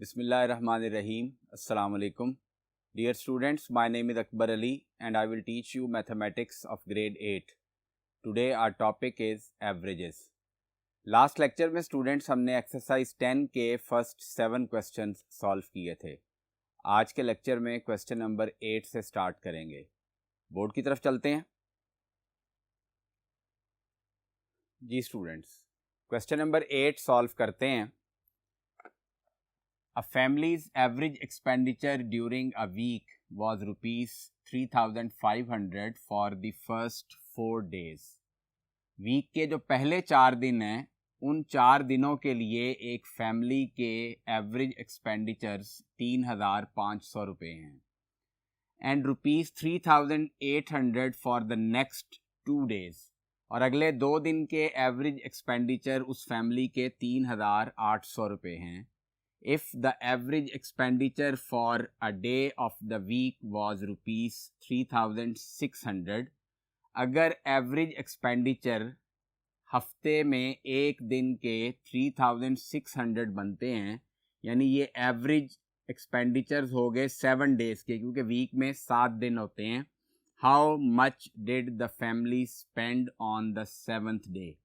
Bismillahirrahmanirrahim. Assalamu alaikum. Dear students, my name is Akbar Ali and I will teach you mathematics of grade 8. Today our topic is averages. Last lecture में students हमने exercise 10 के first 7 questions solve किए थे. आज के lecture में question number 8 से start करेंगे. बोर्ड की तरफ चलते हैं. जी स्टूडेंट्स, क्वेश्चन नंबर 8 सॉल्व करते हैं. A family's average expenditure during a week was rupees 3,500 for the first 4 days. Week के जो पहले 4 दिन हैं उन 4 दिनों के लिए एक फैमिली के एवरेज एक्सपेंडिचर्स 3,500 रुपये हैं and rupees 3,800 for the next 2 days. और अगले 2 दिन के एवरेज एक्सपेंडिचर उस फैमिली के 3,800 रुपये हैं. If the average expenditure for a day of the week was rupees 3,600, अगर एवरेज एक्सपेंडिचर हफ्ते में एक दिन के 3,600 बनते हैं, यानी ये एवरेज एक्सपेंडिचर्स हो गए 7 डेज के, क्योंकि वीक में 7 दिन होते हैं. How much did the family spend on the 7th day.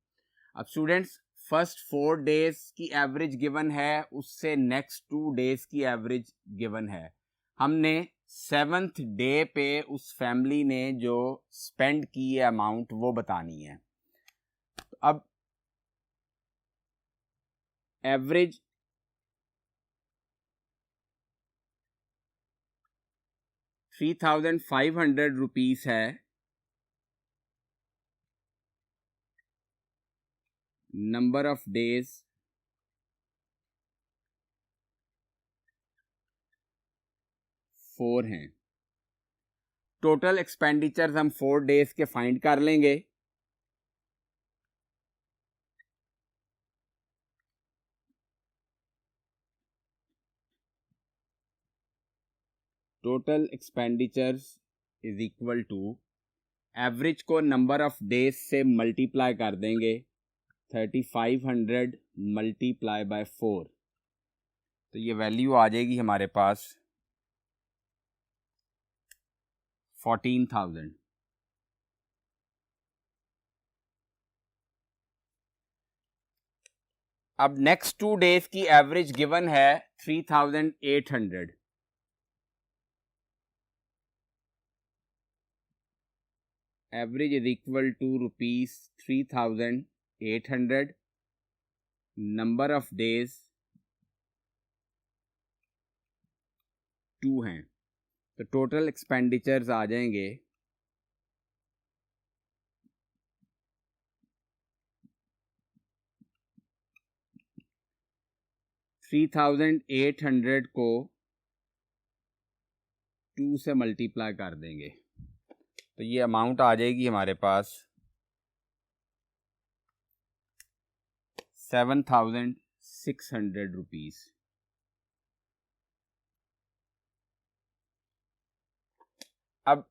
अब स्टूडेंट्स, फर्स्ट 4 डेज की एवरेज गिवन है, उससे नेक्स्ट 2 डेज की एवरेज गिवन है. हमने 7th डे पे उस फैमिली ने जो स्पेंड की है अमाउंट वो बतानी है. तो अब एवरेज ₹3,500 है. नंबर ऑफ डेज 4 हैं. टोटल एक्सपेंडिचर्स हम 4 डेज के फाइंड कर लेंगे. Total expenditures is equal to average को नंबर ऑफ डेज से मल्टीप्लाई कर देंगे. 3,500 मल्टीप्लाई बाय 4, तो ये वैल्यू आ जाएगी हमारे पास 14,000. अब नेक्स्ट 2 डेज की एवरेज गिवन है 3,800. Average is equal to ₹3,800. Number of days 2 हैं, तो टोटल एक्सपेंडिचर्स आ जाएंगे 3,800 को 2 से मल्टीप्लाई कर देंगे, तो ये अमाउंट आ जाएगी हमारे पास 7,600 रुपीज़. अब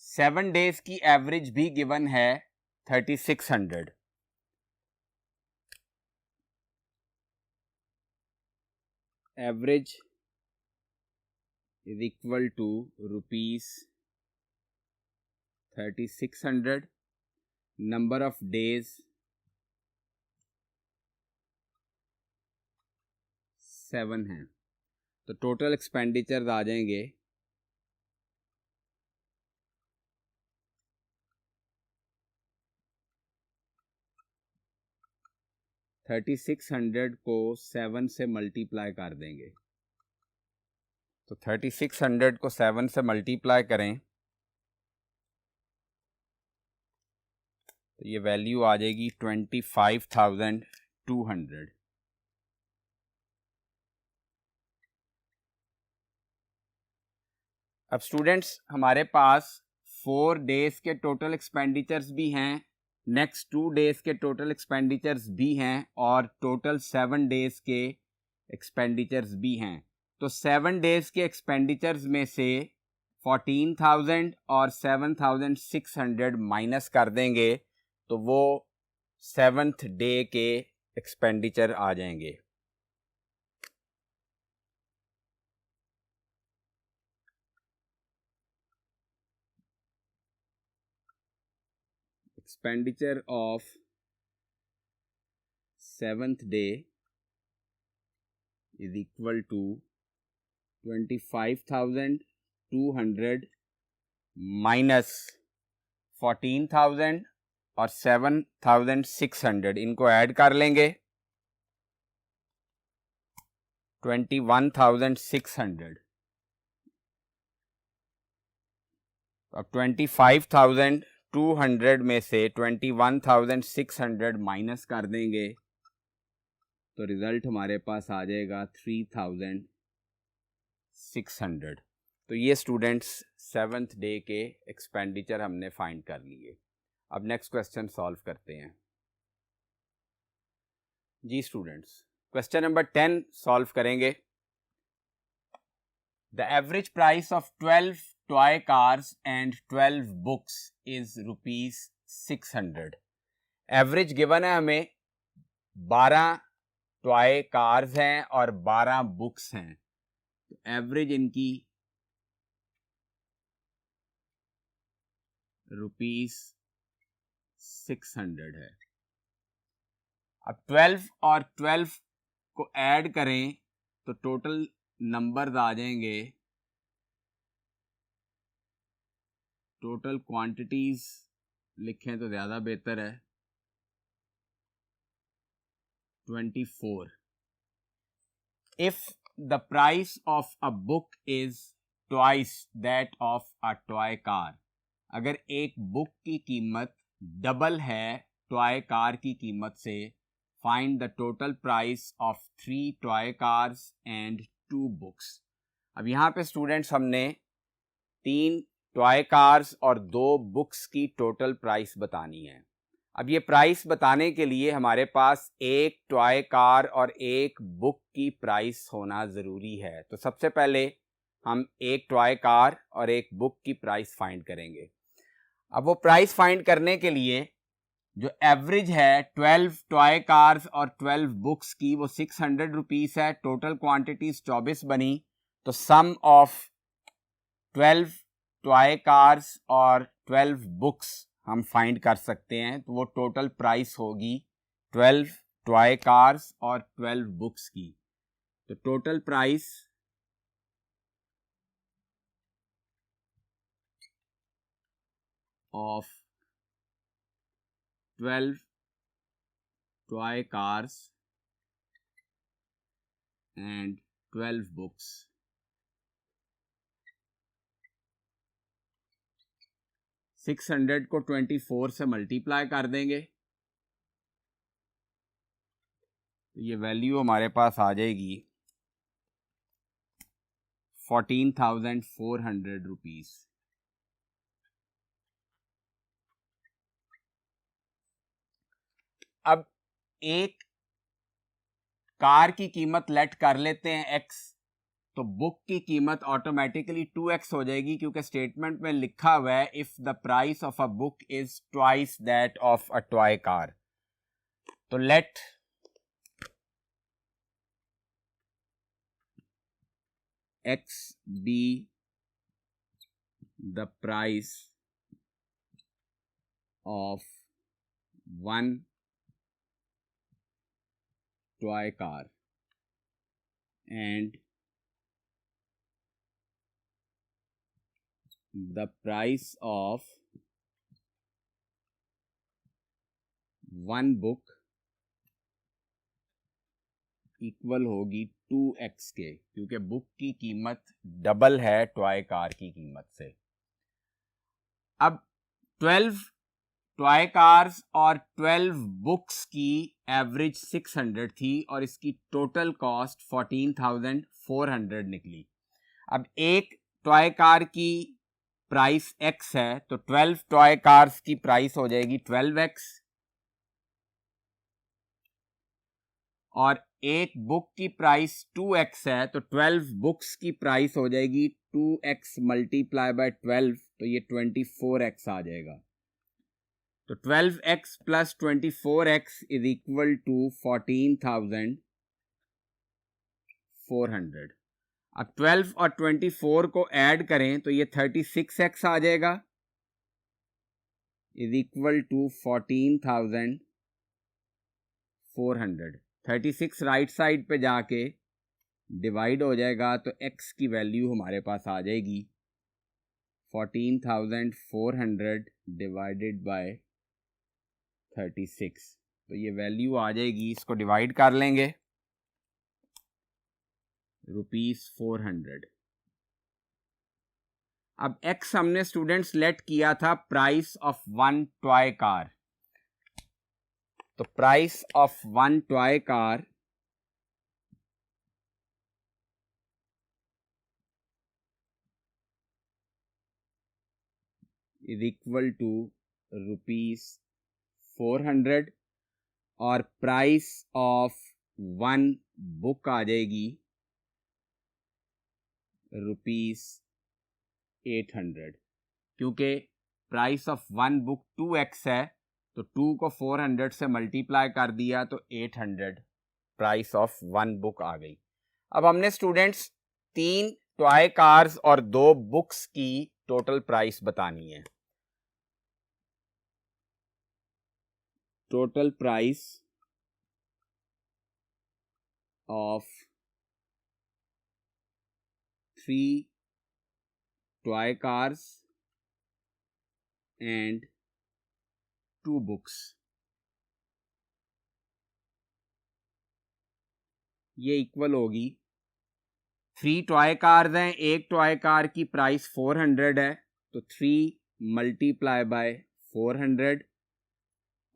7 डेज की एवरेज भी गिवन है 3,600. Average is equal to ₹3,600. Number of days 7 हैं, तो टोटल एक्सपेंडिचर्स आ जाएंगे 3,600 को 7 से मल्टीप्लाई कर देंगे, तो 3,600 को 7 से मल्टीप्लाई करें तो ये वैल्यू आ जाएगी 25,200. अब स्टूडेंट्स, हमारे पास 4 डेज के टोटल एक्सपेंडिचर्स भी हैं, नेक्स्ट 2 डेज के टोटल एक्सपेंडिचर्स भी हैं और टोटल 7 डेज के एक्सपेंडिचर्स भी हैं. तो 7 डेज के एक्सपेंडिचर्स में से 14,000 और 7,600 माइनस कर देंगे तो वो 7th डे के एक्सपेंडिचर आ जाएंगे. expenditure of 7th day is equal to 25,200 minus 14,000 और 7,600, इनको ऐड कर लेंगे 21,600। अब 25,200 में से 21,600 माइनस कर देंगे तो रिजल्ट हमारे पास आ जाएगा 3,600। तो ये स्टूडेंट्स 7th डे के एक्सपेंडिचर हमने फाइंड कर लिए। अब नेक्स्ट क्वेश्चन सॉल्व करते हैं। जी स्टूडेंट्स, क्वेश्चन नंबर 10 सॉल्व करेंगे। The average price of 12 toy cars and 12 books is ₹600। Average given है हमें, 12 टॉय कार्स हैं और 12 बुक्स हैं, तो एवरेज इनकी ₹600 है। अब 12 और 12 को ऐड करें तो टोटल नंबर्स आ जाएंगे, टोटल क्वांटिटीज लिखें तो ज़्यादा बेहतर है, 24। If the price of a book is twice that of a toy car, अगर एक बुक की कीमत डबल है टॉय कार की कीमत से, find the total price of 3 toy cars and 2 books. अब यहाँ पे स्टूडेंट्स हमने 3 टॉय कार्स और 2 बुक्स की टोटल प्राइस बतानी है। अब ये प्राइस बताने के लिए हमारे पास एक टॉय कार और एक बुक की प्राइस होना ज़रूरी है। तो सबसे पहले हम एक टॉय कार और एक बुक की प्राइस फाइंड करेंगे। अब वो प्राइस फाइंड करने के लिए जो एवरेज है 12 टॉय कार्स और 12 बुक्स की, वो 600 रुपीज़ है। टोटल क्वांटिटीज 24 बनी, तो सम ऑफ 12 टॉय कार्स और 12 बुक्स हम फाइंड कर सकते हैं। तो वो टोटल प्राइस होगी 12 टॉय कार्स और 12 बुक्स की। तो total price of 12 toy cars and 12 books, 600 को 24 से मल्टीप्लाई कर देंगे तो ये वैल्यू हमारे पास आ जाएगी 14,400 रुपीज़। अब एक कार की कीमत लेट कर लेते हैं x, तो बुक की कीमत ऑटोमेटिकली 2x हो जाएगी, क्योंकि स्टेटमेंट में लिखा हुआ है if the price of a book is twice that of a toy car. तो let x be the price of 1 toy car and the price of 1 book equal होगी 2x के, क्योंकि बुक की कीमत डबल है टॉय कार की कीमत से। अब 12 टॉय कार्स और 12 बुक्स की एवरेज 600 थी और इसकी टोटल कॉस्ट 14,400 निकली। अब एक टॉय कार की प्राइस x है, तो 12 टॉय कार्स की प्राइस हो जाएगी 12x, और एक बुक की प्राइस 2x है, तो 12 बुक्स की प्राइस हो जाएगी 2x मल्टीप्लाई बाय 12, तो ये 24x आ जाएगा। तो 12x plus 24x is equal to 14,400। अब 12 और 24 को ऐड करें तो ये 36x आ जाएगा, is equal to 14,400। 36 right side पे जाके डिवाइड हो जाएगा तो x की वैल्यू हमारे पास आ जाएगी 14,400 डिवाइडेड बाय 36। तो ये वैल्यू आ जाएगी, इसको डिवाइड कर लेंगे, ₹400। अब x हमने स्टूडेंट्स लेट किया था price of one toy car. तो price of one toy car is equal to ₹400 और प्राइस ऑफ वन बुक आ जाएगी ₹800। क्योंकि price of one book 2x है तो 2 को 400 से मल्टीप्लाई कर दिया तो 800 प्राइस ऑफ वन बुक आ गई। अब हमने स्टूडेंट्स 3 टॉय कार्स और 2 बुक्स की टोटल प्राइस बतानी है। Total price of 3 toy cars and 2 books, ये इक्वल होगी 3 टॉय कार्स हैं, एक टॉय कार की प्राइस 400 है तो 3 मल्टीप्लाई बाय 400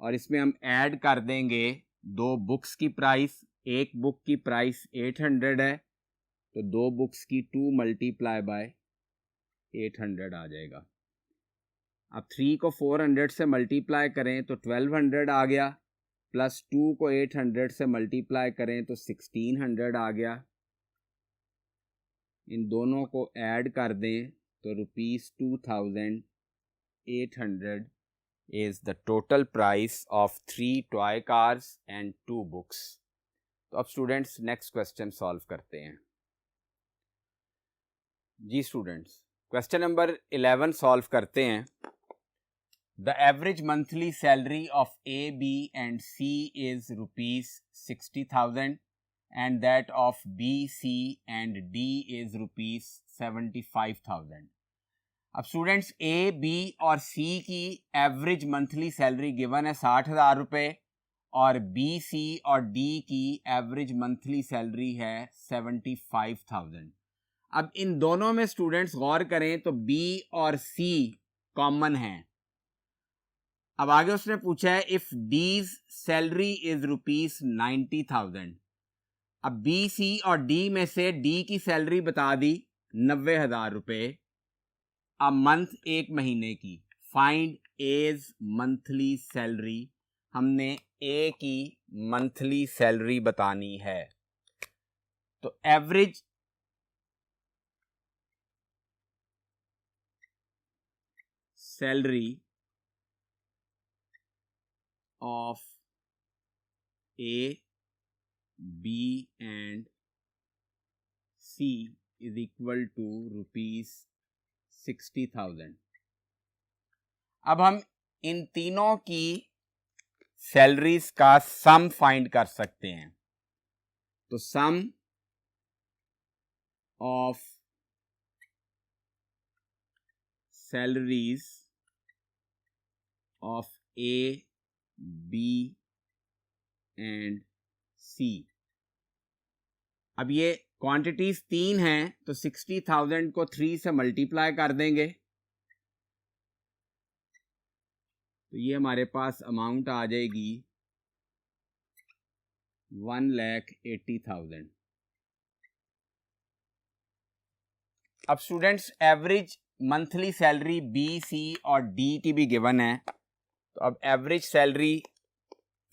और इसमें हम ऐड कर देंगे 2 बुक्स की प्राइस। एक बुक की प्राइस 800 है तो 2 बुक्स की 2 मल्टीप्लाई बाय 800 आ जाएगा। अब 3 को 400 से मल्टीप्लाई करें तो 1200 आ गया, प्लस 2 को 800 से मल्टीप्लाई करें तो 1600 आ गया। इन दोनों को ऐड कर दें तो ₹2800 is the total price of 3 toy cars and 2 books। तो अब स्टूडेंट्स नेक्स्ट क्वेश्चन सॉल्व करते हैं। जी स्टूडेंट्स, क्वेश्चन नंबर 11 सॉल्व करते हैं। The average monthly salary of A, B and C is ₹60,000 and that of B, C and D is ₹75,000। अब students A, B और C की एवरेज मंथली सैलरी गिवन है 60,000 रुपये और B, C और D की एवरेज मंथली सैलरी है 75,000। अब इन दोनों में स्टूडेंट्स गौर करें तो B और C कॉमन हैं। अब आगे उसने पूछा है इफ D's सैलरी इज ₹90,000। अब B, C और D में से D की सैलरी बता दी 90,000 रुपये, अब मंथ एक महीने की। फाइंड एज मंथली सैलरी, हमने ए की मंथली सैलरी बतानी है। तो average salary of A, B and C is equal to ₹60,000। अब हम इन तीनों की सैलरीज का सम फाइंड कर सकते हैं। तो sum of salaries of A, B and C, अब ये क्वांटिटीज 3 हैं तो 60,000 को 3 से मल्टीप्लाई कर देंगे तो ये हमारे पास अमाउंट आ जाएगी 1,80,000। अब students average monthly salary B, C और डी की भी गिवन है तो अब average salary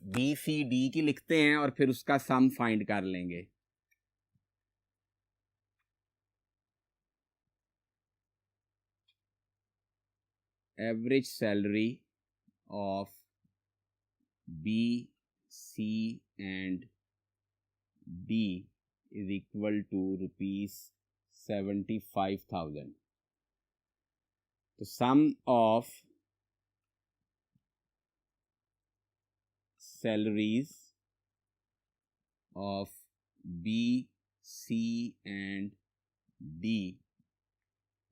B, C, D की लिखते हैं और फिर उसका सम फाइंड कर लेंगे। Average salary of B, C and D is equal to ₹75,000। तो sum of salaries of B, C and D,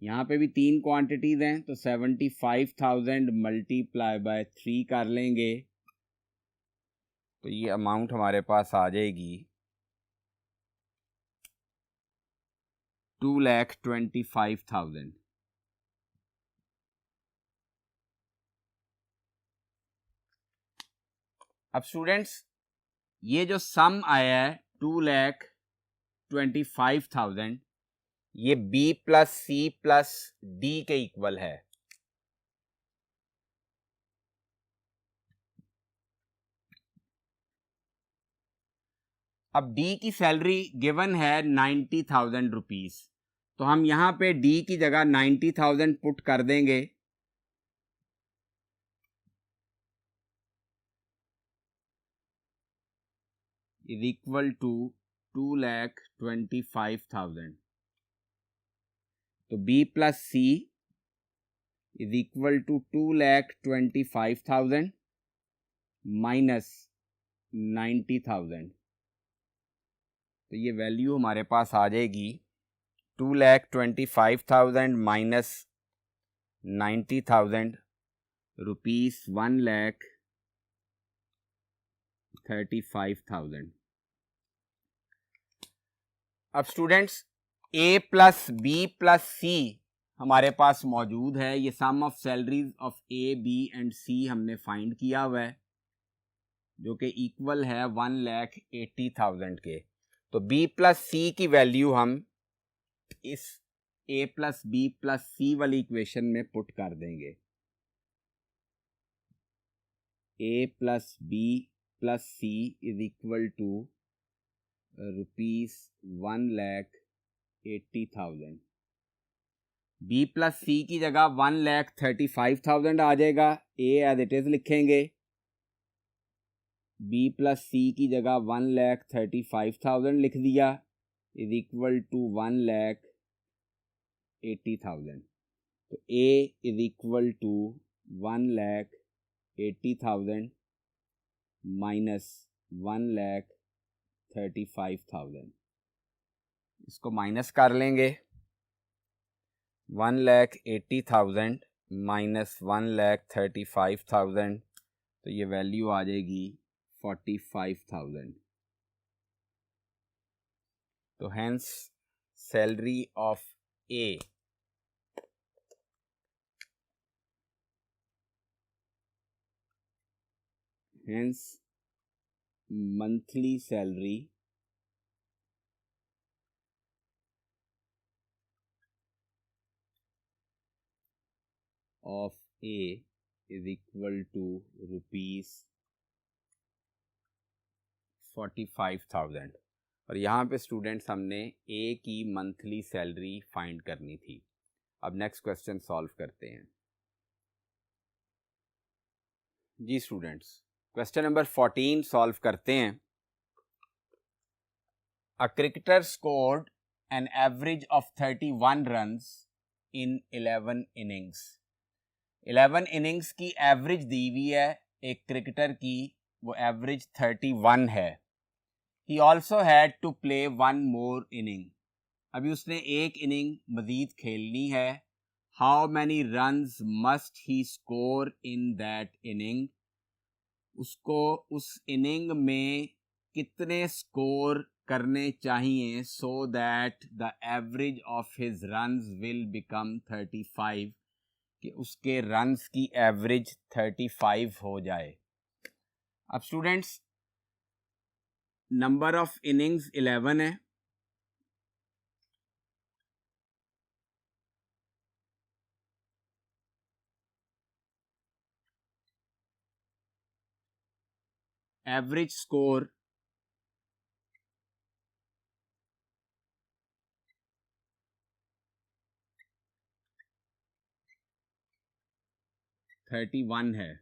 यहाँ पे भी 3 क्वांटिटीज हैं, तो 75,000 मल्टीप्लाई बाय 3 कर लेंगे तो ये अमाउंट हमारे पास आ जाएगी 2,25,000। अब स्टूडेंट्स ये जो सम आया है 2,25,000 ये B plus C plus D के इक्वल है। अब D की सैलरी गिवन है 90,000 रुपीज, तो हम यहां पे D की जगह 90,000 पुट कर देंगे। इज इक्वल टू 2,25,000, तो B plus C is equal to 2,25,000 minus 90,000, तो ये वैल्यू हमारे पास आ जाएगी 2,25,000 माइनस 90,000 रुपीस 1,35,000। अब students A plus B plus C हमारे पास मौजूद है, ये sum of salaries of A, B and C हमने फाइंड किया हुआ है जो कि इक्वल है 1,80,000 के। तो B प्लस C की वैल्यू हम इस A plus B plus C वाली इक्वेशन में पुट कर देंगे। A plus B plus C is equal to ₹1,80,000। B plus C की जगह 1,35,000 आ जाएगा, A एज इट इज लिखेंगे। B प्लस C की जगह 1,35,000 लिख दिया इज इक्वल टू 1,80,000, तो A is equal to 1,80,000 minus 1,35,000, इसको माइनस कर लेंगे। 1,80,000 माइनस 1,35,000, तो ये वैल्यू आ जाएगी 45,000। तो hence salary of A hence monthly salary of A is equal to ₹45,000। और यहाँ पे स्टूडेंट्स हमने A की मंथली सैलरी फाइंड करनी थी। अब नेक्स्ट क्वेश्चन सॉल्व करते हैं जी स्टूडेंट्स। क्वेश्चन नंबर 14 सॉल्व करते हैं। A cricketer scored an average of 31 runs in 11 innings. 11 innings की एवरेज दी हुई है एक क्रिकेटर की, वो एवरेज 31 है। He also had to play 1 more inning, अभी उसने एक इनिंग मजीद खेलनी है। How many runs must he score in that inning, उसको उस इनिंग में कितने स्कोर करने चाहिए so that the average of his runs will become 35, कि उसके रन्स की एवरेज 35 हो जाए। अब स्टूडेंट्स नंबर ऑफ इनिंग्स 11 है, एवरेज स्कोर 31 है।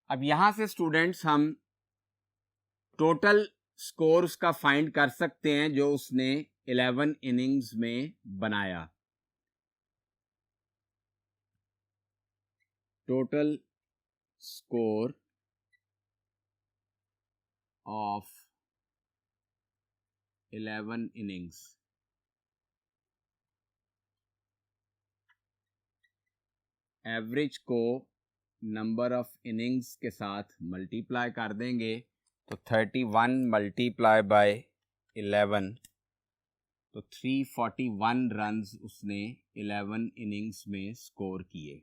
अब यहां से स्टूडेंट्स हम टोटल स्कोर उसका फाइंड कर सकते हैं जो उसने 11 इनिंग्स में बनाया। Total score of 11 innings. Average को नंबर ऑफ इनिंग्स के साथ मल्टीप्लाई कर देंगे तो 31 मल्टीप्लाई बाय 11 तो 341 रन्स उसने 11 इनिंग्स में स्कोर किए।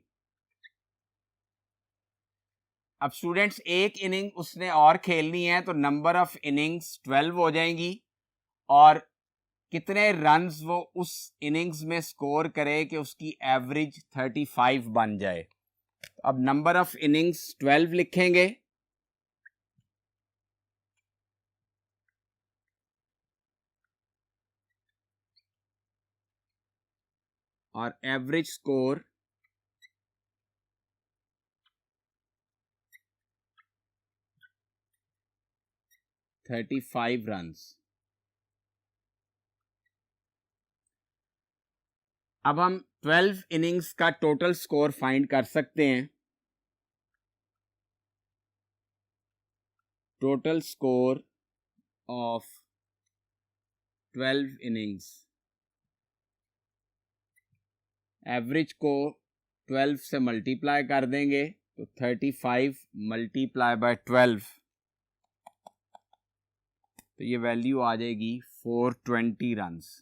अब स्टूडेंट्स एक इनिंग उसने और खेलनी है तो नंबर ऑफ इनिंग्स 12 हो जाएंगी और कितने रन्स वो उस इनिंग्स में स्कोर करे कि उसकी एवरेज 35 बन जाए। अब नंबर ऑफ इनिंग्स 12 लिखेंगे और एवरेज स्कोर 35 रन्स। अब हम 12 इनिंग्स का टोटल स्कोर फाइंड कर सकते हैं। Total score of 12 innings, average को 12 से मल्टीप्लाई कर देंगे तो 35 मल्टीप्लाई बाय 12 तो ये वैल्यू आ जाएगी 420 रन्स।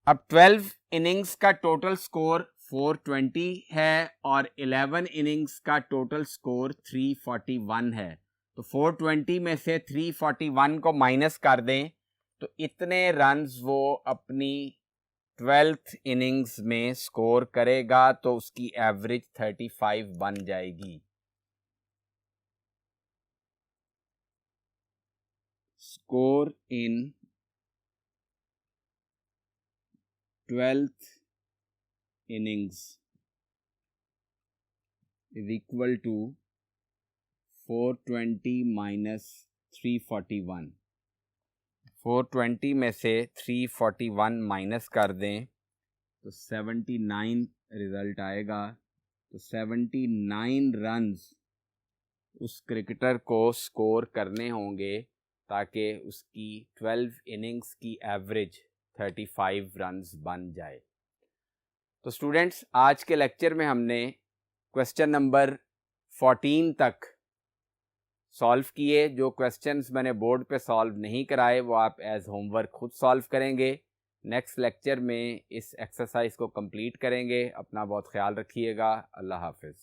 अब 12 इनिंग्स का टोटल स्कोर 420 है और 11 इनिंग्स का टोटल स्कोर 341 है तो 420 में से 341 को माइनस कर दें तो इतने रन्स वो अपनी 12th इनिंग्स में स्कोर करेगा तो उसकी एवरेज 35 बन जाएगी। Score in 12th innings is equal to 420 minus 341। 420 में से 341 माइनस कर दें तो 79 रिजल्ट आएगा। तो 79 रन्स उस क्रिकेटर को स्कोर करने होंगे ताकि उसकी 12 इनिंग्स की एवरेज 35 रन्स बन जाए। तो स्टूडेंट्स आज के लेक्चर में हमने क्वेश्चन नंबर 14 तक सॉल्व किए। जो क्वेश्चंस मैंने बोर्ड पे सॉल्व नहीं कराए वो आप एज होमवर्क खुद सॉल्व करेंगे। नेक्स्ट लेक्चर में इस एक्सरसाइज को कंप्लीट करेंगे। अपना बहुत ख्याल रखिएगा। अल्लाह हाफिज़।